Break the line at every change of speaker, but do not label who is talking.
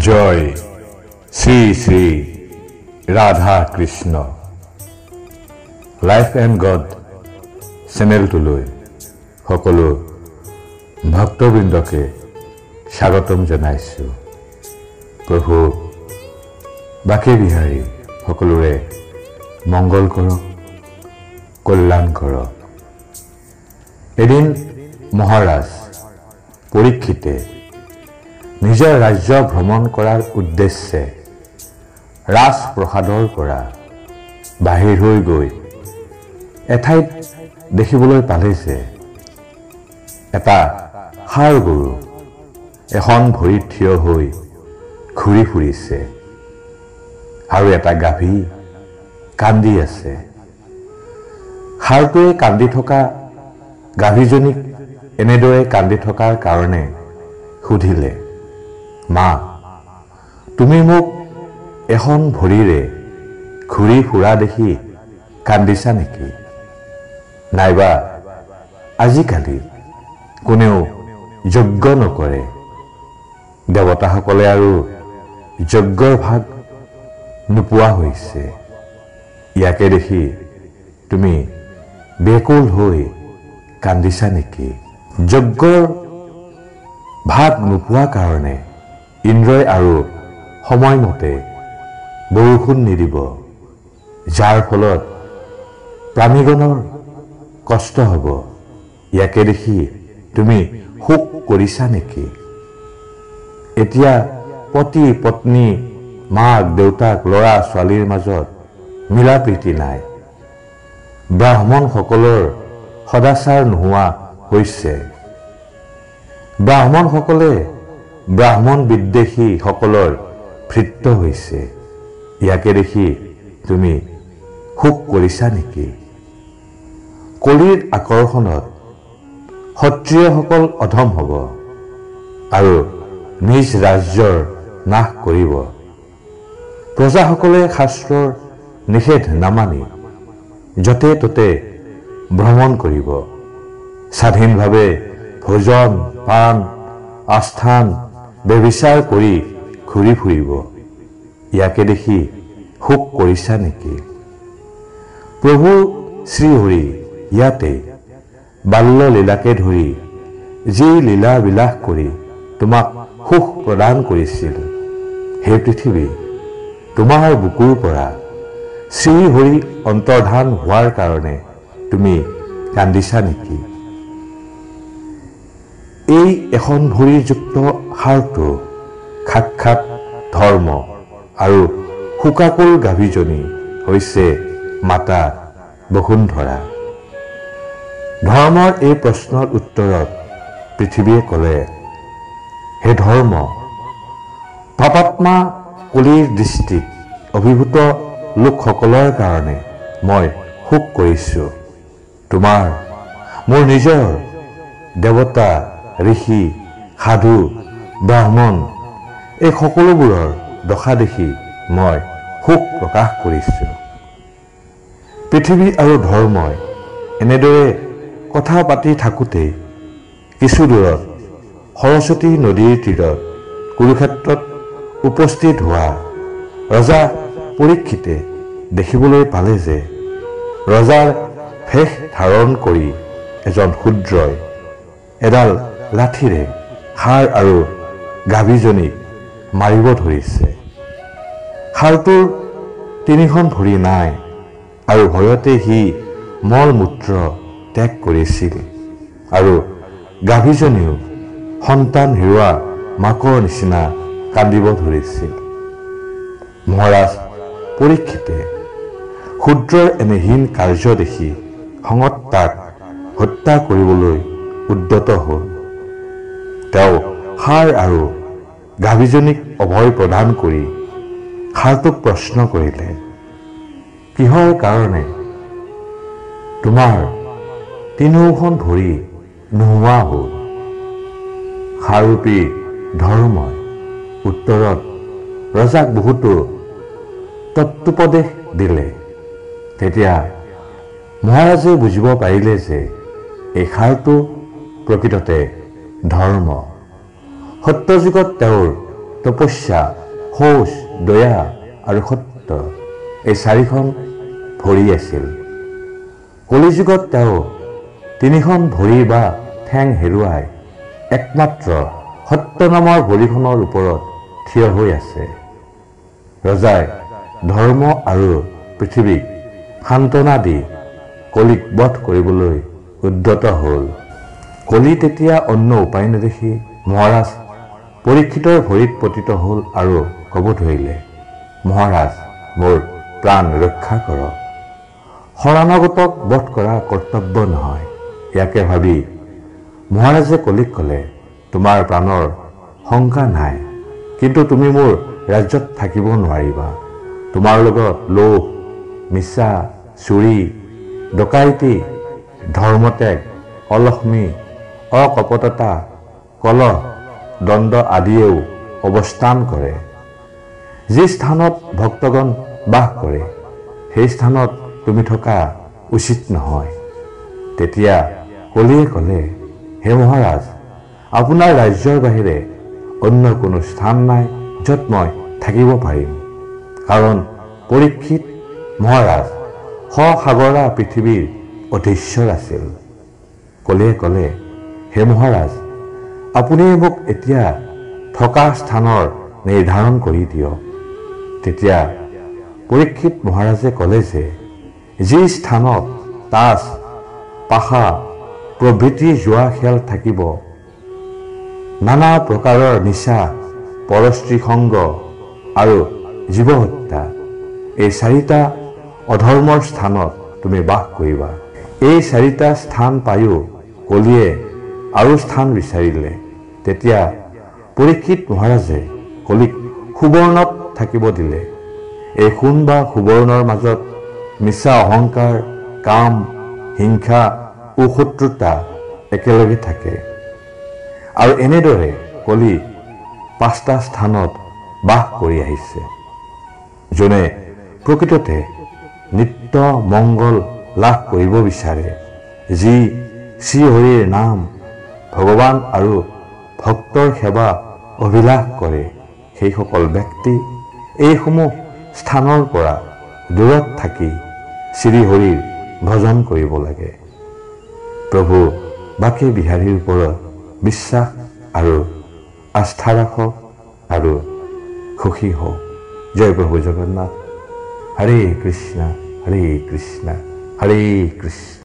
Jay Shri Shri Radha Krishna life and God চেনেলটোলৈ সকলো ভক্তবৃন্দকে স্বাগতম জনাইছোঁ। প্ৰভু বাকী বিহাৰী সকলোৰে মংগল কৰক, কল্যাণ কৰক। এদিন মহাৰাজ পৰীক্ষিতে নিজৰ ৰাজ্য ভ্ৰমণ কৰাৰ উদ্দেশ্যে ৰাজপ্ৰসাদৰ পৰা বাহিৰ হৈ গৈ এঠাইত দেখিবলৈ পালে যে এটা ষাঁড় গৰু এখন ভৰিত থিয় হৈ ঘূৰি ফুৰিছে আৰু এটা গাভী কান্দি আছে। ষাঁড়টোৱে কান্দি থকা গাভীজনীক এনেদৰে কান্দি থকাৰ কাৰণে সুধিলে, মা, তুমি মোক এখন ভৰিৰে ঘূৰি ফুৰা দেখি কান্দিছা নেকি? নাইবা আজিকালি কোনেও যজ্ঞ নকৰে, দেৱতাসকলে আৰু যজ্ঞৰ ভাগ নোপোৱা হৈছে। ইয়াকে দেখি তুমি বেকুল হৈ কান্দিছা নেকি? যজ্ঞৰ ভাগ নোপোৱা কাৰণে ইন্দ্ৰই আৰু সময়মতে বৰষুণ নিদিব, যাৰ ফলত প্ৰাণীগণৰ কষ্ট হ'ব। ইয়াকে দেখি তুমি শোক কৰিছা নেকি? এতিয়া পতি পত্নী, মাক দেউতাক, ল'ৰা ছোৱালীৰ মাজত মিলা প্ৰীতি নাই। ব্ৰাহ্মণসকলৰ সদাচাৰ নোহোৱা হৈছে। ব্ৰাহ্মণসকলে ব্ৰাহ্মণ বিদ্বেষী সকলৰ ভৃত্য হৈছে। ইয়াকে দেখি তুমি শোক কৰিছা নেকি? কলিৰ আকৰ্ষণত ক্ষত্ৰিয়সকল অধম হ'ব আৰু নিজ ৰাজ্যৰ নাশ কৰিব। প্ৰজাসকলে শাস্ত্ৰৰ নিষেধ নামানি য'তে ত'তে ভ্ৰমণ কৰিব। স্বাধীনভাৱে ভোজন পান আস্থান ব্যভিচাৰ কৰি ঘূৰি ফুৰিব। ইয়াকে দেখি শোক কৰিছা নেকি? প্ৰভু শ্ৰীহৰি ইয়াতে বাল্য লীলাকে ধৰি যি লীলা বিলাস কৰি তোমাক সুখ প্ৰদান কৰিছিল, সেই পৃথিৱী তোমাৰ বুকুৰ পৰা শ্ৰীহৰি অন্তৰ্ধান হোৱাৰ কাৰণে তুমি কান্দিছা নেকি? এই এখন ভৰিযুক্ত ষাঁড়টো সাক্ষাৎ ধৰ্ম আৰু শোকাকুল গাভীজনী হৈছে মাতা বসুন্ধৰা। ধৰ্মৰ এই প্ৰশ্নৰ উত্তৰত পৃথিৱীয়ে ক'লে, হে ধৰ্ম, পাপাত্মা কলিৰ দৃষ্টিত অভিভূত লোকসকলৰ কাৰণে মই শোক কৰিছোঁ। তোমাৰ মোৰ নিজৰ দেৱতা, ঋষি, সাধু, ব্ৰাহ্মণ এই সকলোবোৰৰ দশা দেখি মই শোক প্ৰকাশ কৰিছোঁ। পৃথিৱী আৰু ধৰ্মই এনেদৰে কথা পাতি থাকোঁতেই কিছু দূৰত সৰস্বতী নদীৰ তীৰত কুৰুক্ষেত্ৰত উপস্থিত হোৱা ৰজা পৰীক্ষিতে দেখিবলৈ পালে যে ৰজাৰ ভেষ ধাৰণ কৰি এজন শূদ্ৰই এডাল লাঠিৰে ষাঁড় আৰু গাভীজনীক মাৰিব ধৰিছে। ষাঁড়টোৰ তিনিখন ভৰি নাই আৰু ভয়তে সি মল মূত্ৰ ত্যাগ কৰিছিল আৰু গাভীজনীও সন্তান হেৰুৱা মাকৰ নিচিনা কান্দিব ধৰিছিল। মহাৰাজ পৰীক্ষিতে শূদ্ৰৰ এনে হীন কাৰ্য দেখি খঙত তাক হত্যা কৰিবলৈ উদ্যত হ'ল। তেওঁ ষাঁড় আৰু গাভীজনীক অভয় প্ৰদান কৰি ষাঁড়টোক প্ৰশ্ন কৰিলে, কিহৰ কাৰণে তোমাৰ তিনিওখন ভৰি নোহোৱা হ'ল? ষাঁড়ৰূপী ধৰ্মই উত্তৰত ৰজাক বহুতো তত্ত্বোপদেশ দিলে। তেতিয়া মহাৰাজে বুজিব পাৰিলে যে এই ষাঁড়টো প্ৰকৃততে ধৰ্ম। সত্যযুগত তেওঁৰ তপস্যা, শৌচ, দয়া আৰু সত্য এই 4খন ভৰি আছিল। কলিযুগত তেওঁ 3খন ভৰি বা ঠেং হেৰুৱাই একমাত্ৰ সত্য নামৰ ভৰিখনৰ ওপৰত থিয় হৈ আছে। ৰজাই ধৰ্ম আৰু পৃথিৱীক সান্তনা দি কলিক বধ কৰিবলৈ উদ্যত হ'ল। কলি তেতিয়া অন্য উপায় নেদেখি মহাৰাজ পৰীক্ষিতৰ ভৰিত পতিত হ'ল আৰু ক'ব ধৰিলে, মহাৰাজ, মোৰ প্ৰাণ ৰক্ষা কৰক। শৰণাগতক বধ কৰা কৰ্তব্য নহয়। ইয়াকে ভাবি মহাৰাজে কলিক ক'লে, তোমাৰ প্ৰাণৰ শংকা নাই, কিন্তু তুমি মোৰ ৰাজ্যত থাকিব নোৱাৰিবা। তোমাৰ লগত লোভ, মিছা, চুৰি, ডকাইতি, ধৰ্মত্যাগ, অলক্ষ্মী, অকপটতা, কলহ, দ্বন্দ্ব আদিয়েও অৱস্থান কৰে। যি স্থানত ভক্তগণ বাস কৰে সেই স্থানত তুমি থকা উচিত নহয়। তেতিয়া কলিয়ে ক'লে, হে মহাৰাজ, আপোনাৰ ৰাজ্যৰ বাহিৰে অন্য কোনো স্থান নাই য'ত মই থাকিব পাৰিম। কাৰণ পৰীক্ষিত মহাৰাজ সসাগৰা পৃথিৱীৰ অধীশ্বৰ আছিল। কলিয়ে ক'লে, হে মহাৰাজ, আপুনি মোক এতিয়া থকা স্থানৰ নিৰ্ধাৰণ কৰি দিয়ক। তেতিয়া পৰীক্ষিত মহাৰাজে ক'লে যে যি স্থানত তাচ, পাশা প্ৰভৃতি জোৱা খেল থাকিব, নানা প্ৰকাৰৰ নিচা, পৰস্ত্ৰী সংগ আৰু জীৱ হত্যা, এই 4টা অধৰ্মৰ স্থানত তুমি বাস কৰিবা। এই 4টা স্থান পায়ো কলিয়ে আৰু স্থান বিচাৰিলে। তেতিয়া পৰীক্ষিত মহাৰাজে কলিক সুবৰ্ণত থাকিব দিলে। এই সোণ বা সুবৰ্ণৰ মাজত মিছা অহংকাৰ, কাম, হিংসা ও শত্ৰুতা একেলগে থাকে। আৰু এনেদৰে কলি 5টা স্থানত বাস কৰি আহিছে। যোনে প্ৰকৃততে নিত্য মংগল লাভ কৰিব বিচাৰে, যি শ্ৰীহৰিৰ নাম, ভগৱান আৰু ভক্তৰ সেৱা অভিলাষ কৰে, সেইসকল ব্যক্তি এইসমূহ স্থানৰ পৰা দূৰত থাকি শ্ৰীহৰিৰ ভজন কৰিব লাগে। প্ৰভু বাকে বিহাৰীৰ ওপৰত বিশ্বাস আৰু আস্থা ৰাখক আৰু সুখী হওক। জয় প্ৰভু জগন্নাথ। হৰে কৃষ্ণ, হৰে কৃষ্ণ, হৰে কৃষ্ণ।